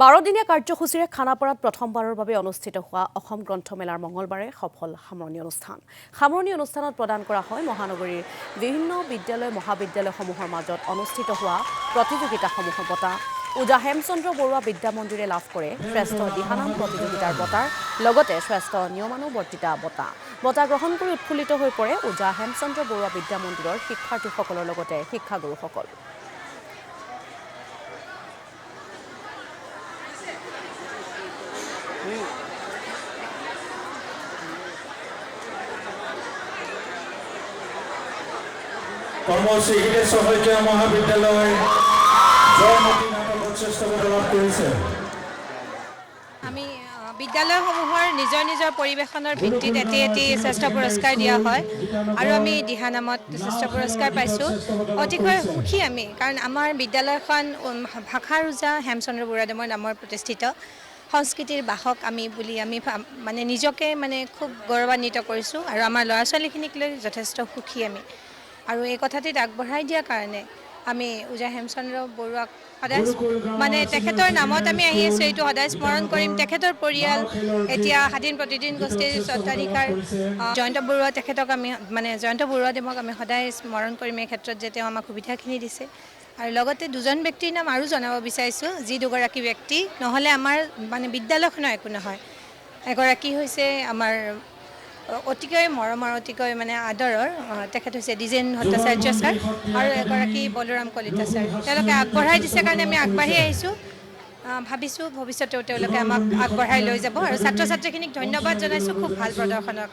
12দিনীয়া কাৰ্যসূচীৰে খানাপাৰাত প্ৰথমবাৰৰ বাবে অনুষ্ঠিত হোৱা অসম গ্ৰন্থমেলাৰ মঙলবাৰে সফল সামৰণি অনুষ্ঠান। সামৰণি অনুষ্ঠানত প্ৰদান কৰা হয় মহানগৰীৰ বিভিন্ন বিদ্যালয় মহাবিদ্যালয়সমূহৰ মাজত অনুষ্ঠিত হোৱা প্ৰতিযোগিতাসমূহৰ বঁটা। ওজা হেমচন্দ্ৰ বৰুৱা বিদ্যা মন্দিৰে লাভ কৰে শ্ৰেষ্ঠ দিহানাম প্ৰতিযোগিতাৰ বঁটাৰ লগতে শ্ৰেষ্ঠ নিয়মানুৱৰ্তিতা বঁটা। বঁটা গ্ৰহণ কৰি উৎফুল্লিত হৈ পৰে ওজা হেমচন্দ্ৰ বৰুৱা বিদ্যা মন্দিৰৰ শিক্ষাৰ্থীসকলৰ লগতে শিক্ষাগুৰুসকল। কৰ্মশ্ৰী হিতেশ্বৰ শইকীয়া মহাবিদ্যালয় জয়মতী নাটক শ্ৰেষ্ঠ বঁটা লাভ কৰিছে। আমি বিদ্যালয়সমূহৰ নিজৰ নিজৰ পৰিৱেশনৰ ভিত্তিত এটি শ্ৰেষ্ঠ পুৰস্কাৰ দিয়া হয় আৰু আমি দিহানামত শ্ৰেষ্ঠ পুৰস্কাৰ পাইছোঁ। অতিকৈ সুখী আমি, কাৰণ আমাৰ বিদ্যালয়খন ভাষাৰ ওজা হেমচন্দ্ৰ বৰুৱাদেৱৰ নামৰ প্ৰতিষ্ঠিত সংস্কৃতিৰ বাহক আমি বুলি আমি মানে নিজকে খুব গৌৰৱান্বিত কৰিছোঁ আৰু আমাৰ ল'ৰা ছোৱালীখিনিক লৈ যথেষ্ট সুখী আমি। আৰু এই কথাটিত আগবঢ়াই দিয়াৰ কাৰণে আমি ওজা হেমচন্দ্ৰ বৰুৱাক সদায় তেখেতৰ নামত আমি আহি আছোঁ, এইটো সদায় স্মৰণ কৰিম। তেখেতৰ পৰিয়াল এতিয়া স্বাধীন প্ৰতিদিন গোষ্ঠীৰ স্বত্বাধিকাৰ জয়ন্ত বৰুৱা, তেখেতক আমি জয়ন্ত বৰুৱাদেৱক আমি সদায় স্মৰণ কৰিম এই ক্ষেত্ৰত যে তেওঁ আমাক সুবিধাখিনি দিছে। আৰু লগতে দুজন ব্যক্তিৰ নাম আৰু জনাব বিচাৰিছোঁ, যি দুগৰাকী ব্যক্তি নহ'লে আমাৰ বিদ্যালয়খনৰ একো নহয়। এগৰাকী হৈছে আমাৰ অতিকৈ মৰমৰ অতিকৈ আদৰৰ তেখেত হৈছে দ্বিজেন ভট্টাচাৰ্য ছাৰ আৰু এগৰাকী বলোৰাম কলিতা ছাৰ। তেওঁলোকে আগবঢ়াই দিছে কাৰণে আমি আগবাঢ়ি আহিছোঁ। ভাবিছোঁ ভৱিষ্যতেও তেওঁলোকে আমাক আগবঢ়াই লৈ যাব আৰু ছাত্ৰ ছাত্ৰীখিনিক ধন্যবাদ জনাইছোঁ খুব ভাল প্ৰদৰ্শনৰ